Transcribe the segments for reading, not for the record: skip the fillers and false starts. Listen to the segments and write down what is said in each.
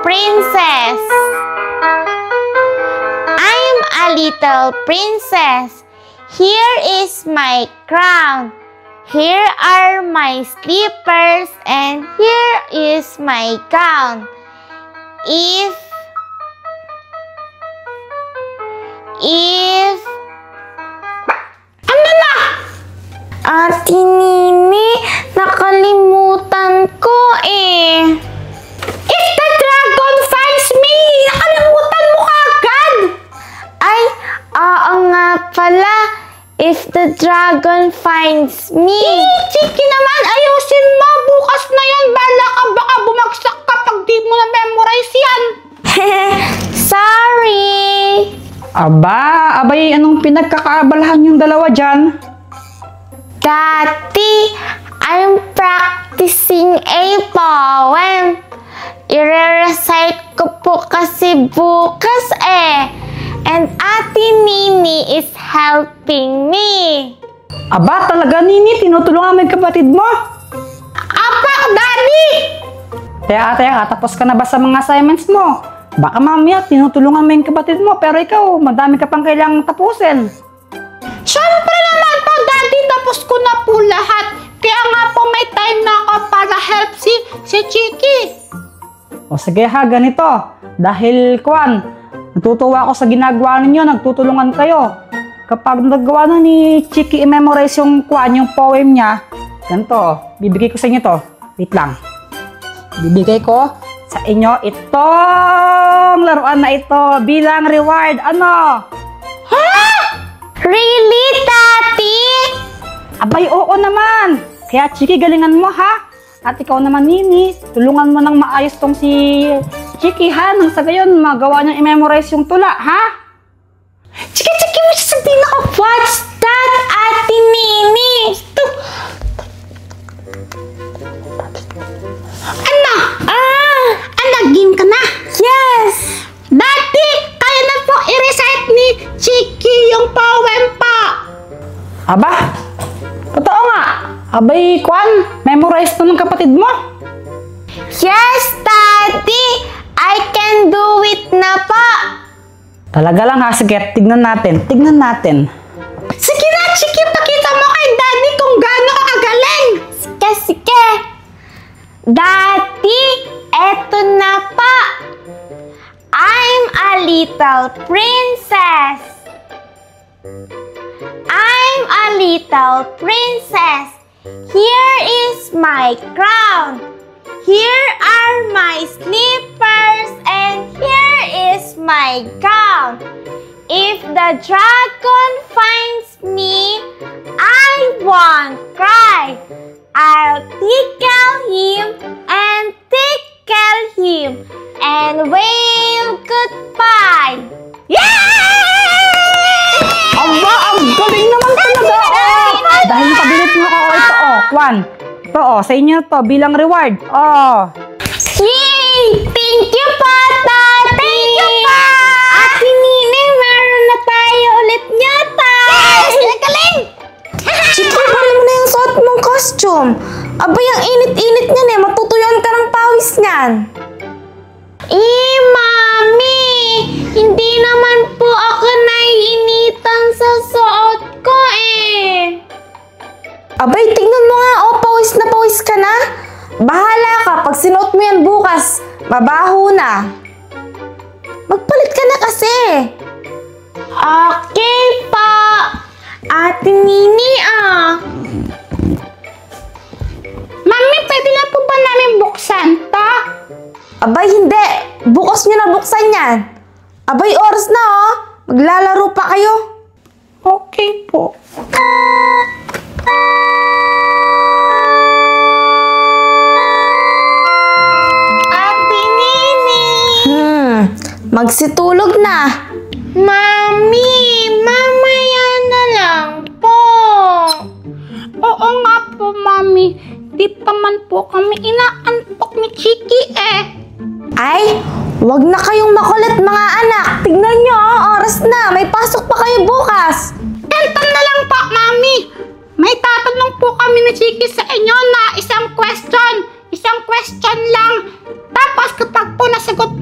princess. I'm a little princess. Here is my crown. Here are my slippers and here is my gown. Ano na? Ate Nini, nakalimutan ko eh. If the dragon finds me, nakalimutan mo kagad. Ay, oo nga pala. If the dragon finds me. Chiki naman, ayusin mo. Bukas na yan. Bala ka, baka bumagsak ka pag di mo na-memorize yan. Sorry. Abay, anong pinagkakaabalahan yung dalawa dyan? Daddy, I'm practicing a poem. I-recite ko po kasi bukas eh. And Ate Nini is helping me. Aba, talaga Nini, tinutulungan mo yung kapatid mo? Apa, Daddy! Teka, tapos ka na ba sa mga assignments mo? Baka mamaya, tinutulungan mo yung kapatid mo, pero ikaw, madami ka pang kailangang tapusin. Siyempre naman po, Daddy, tapos ko na po lahat. Kaya nga po may time na ako para help si Chiki. O sige ha, ganito. Dahil, natutuwa ako sa ginagawa ninyo, nagtutulungan kayo. Kapag nagawa na ni Chiki i-memorize yung yung poem niya, ganito, bibigay ko sa inyo to. Wait lang. Bibigay ko sa inyo itong laruan na ito bilang reward. Ano? Ha? Really, Daddy? Abay, oo naman. Kaya Chiki, galingan mo ha. At ikaw naman, Nini, tulungan mo nang maayos tong si Chiki ha. Nang sa gayon, magawa niyang i-memorize yung tula, ha? Chiki, mo sasabihin ako, what's that, Ate Nini? Game ka na? Yes! Daddy, kaya na po i-recite ni Chiki yung poem pa. Aba, totoo nga. Abay, memorize to ng kapatid mo? Yes, Daddy! I can do it na po! Talaga lang ha, sige, tignan natin. Sige na, Chiki, pakita mo kay Daddy kung gaano ka kagaling! Sige! Daddy, eto na pa! I'm a little princess! I'm a little princess! Here is my crown. Here are my slippers and here is my gown. If the dragon finds me, I won't cry. I'll tickle him and tickle him and wave goodbye. Yay! Aba, ang galing naman talaga. Dahil pabilit mo ako, ito sa inyo to bilang reward. Yay! Thank you pa, Daddy! Thank you pa! Ate Nini, meron na tayo ulit nyata! Yes! Galing! Chiki, bali mo na yung suot mong costume. Abay, ang init-init niyan eh. Matutuyon ka ng pawis niyan. Mami! Hindi naman po ako naiinitan sa suot ko eh. Abay, tingnan mo nga. Pawis na pawis ka na. Bahala ka. Pag sinuot mo yan bukas, mabaho na. Magpalit ka na kasi. Okay pa. Ate Nini Mami, pwede na po ba namin buksan to? Abay, hindi. Bukas nyo na buksan yan. Abay, oras na Maglalaro pa kayo. Okay po. Ate Nini! Magsitulog na. Mami, mamaya na lang po. Oo nga po, Mami. Di pa man po kami inaantok ni Chiki eh. Ay, wag na kayong makulit mga anak. Tignan nyo, oras na. May pasok pa kayo bukas. Ganito na lang po, Mami. May tatanong po kami ni Chiki sa inyo na isang question. Isang question lang. Tapos kapag po nasagot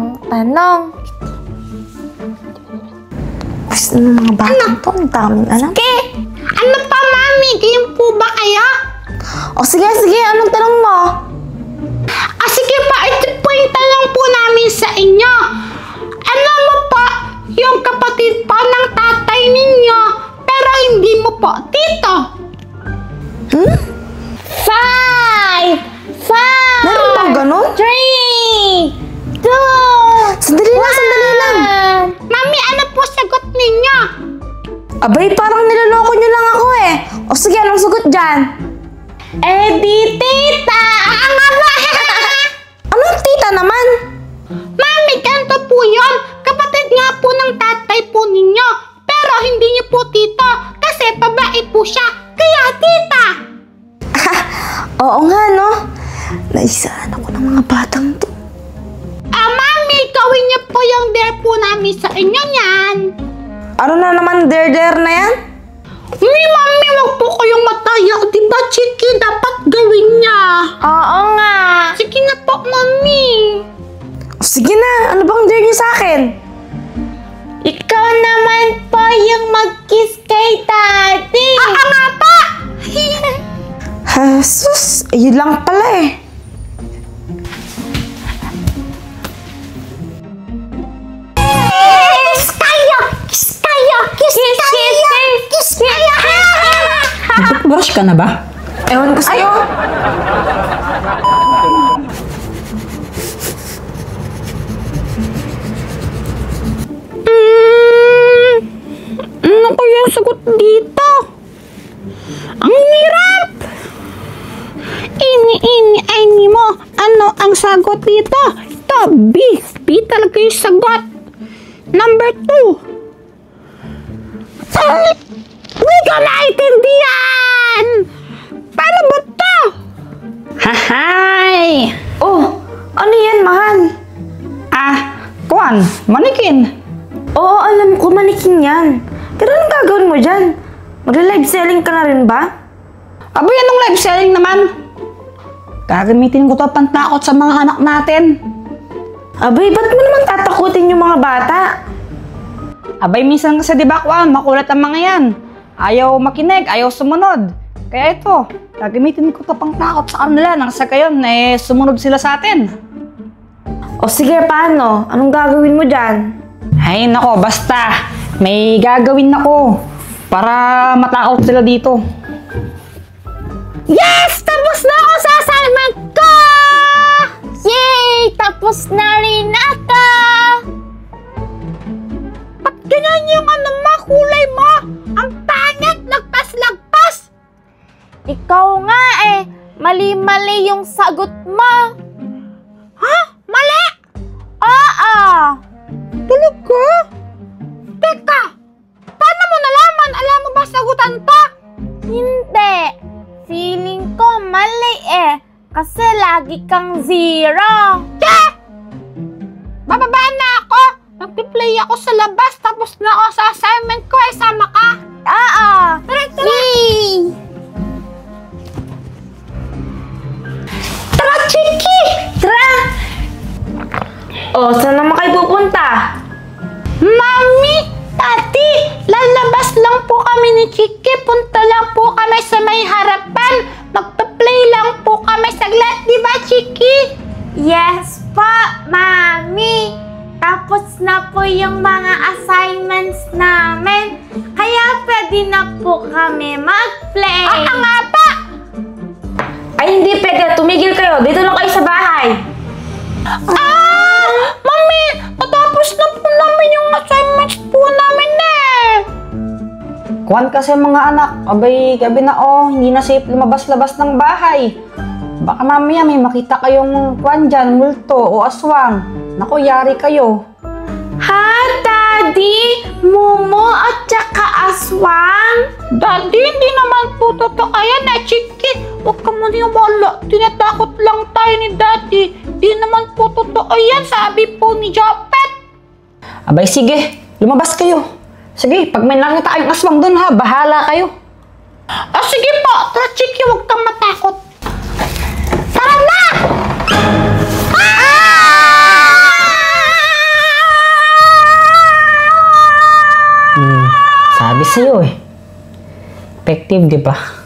isang tanong. Gusto ng mga batang to, ang daming alam. Okay. Ano pa, Mami? Game po ba kayo? O sige, anong tanong mo? Sige pa, ito po yung tanong po namin sa inyo. Ano mo po yung kapatid po ng tatay ninyo, pero hindi mo po tito? Five! Meron bang ganun? 3, 2, Sandali lang. Mami, ano po sagot ninyo? Abay, parang niloloko nyo lang ako eh. O sige, anong sagot dyan? Di tita! Anong tita naman? Mami, ganito po yun. Kapatid nga po ng tatay po ninyo. Pero hindi niyo po tito kasi babae po siya. Kaya tita. Oo nga, no? Naisaan ako ng mga batang to. Mami, gawin niyo po yung dare po namin sa inyo yan. Ano na naman der na yan? Mami, wag po kayong mataya. Diba, Chiki? Dapat gawin niya. Oo nga. Sige na po, Mami. O sige na, ano bang dare niyo sa akin? Ikaw naman po yung mag-kiss kay Daddy. Nga pa. Jesus, ayun lang pala eh. Kiss kayo. Brush ka na ba? Ewan ko sa'yo. Ano kaya ang sagot dito? Ang hirap! Ini mo. Ano ang sagot dito? Ito, B. B talaga yung sagot. Number 2. Hindi ko naintindihan! Paano ba ito? Hahay! Oh, ano yan, mahal? Kuan, manikin. Oo, alam ko, manikin yan. Pero anong gagawin mo dyan? Magla-live selling ka na rin ba? Abay, anong live selling naman? Gagamitin ko to pantakot sa mga anak natin. Abay, ba't mo naman tatakutin yung mga bata? Abay, minsan kasi di ba, Kuan, makulat ang mga yan. Ayaw makinig, ayaw sumunod. Kaya ito, gagamitin ko to pangtakot sa kanila nang sa gayon, sumunod sila sa atin. O sige, paano? Anong gagawin mo dyan? Ay, nako, basta. May gagawin ako para matakot sila dito. Yes! Tapos na ako sa assignment ko! Yay! Tapos na rin ako! Ba't ganyan yung kulay mo? Ang pangit! Lagpas! Ikaw nga eh! Mali-mali yung sagot mo! Ha? Mali! Oo! Talaga? Teka! Paano mo nalaman? Alam mo ba sagutan to? Hindi! Feeling ko mali eh! Kasi lagi kang 0! Che! Bababaan na ako! Magpi-play ako sa labas tapos na ako sa assignment ko sama ka! Oo! Tara! Yay! Tara, Chiki! Tara! O, saan naman kayo pupunta? Mami! Tati! Lalabas lang po kami ni Chiki. Punta lang po kami sa may harapan. Magpa-play lang po kami saglit. Di ba, Chiki? Yes po, Mami! Tapos na po yung mga assignments namin. Kaya pwede na po kami mag-play. Nga pa! Ay, hindi pwede. Tumigil kayo. Dito lang kayo sa bahay. Mami! Natapos na po namin yung assignments po namin Kuan kasi mga anak, abay, gabi na hindi na safe lumabas-labas ng bahay. Baka mamaya may makita kayong kuan dyan, multo o aswang. Naku, yari kayo. Ha, Daddy? Momo at saka aswang? Daddy, hindi naman po totoo yan Chiki. Huwag ka maniwala. Tinatakot lang tayo ni Daddy. Hindi naman po totoo yan. Sabi po ni Jopet. Abay, sige, lumabas kayo. Sige, pag may nakita kayong aswang doon bahala kayo. Sige po. Tara, Chiki, huwag kang matakot. Tara na! sa'yo eh. Effective, di ba?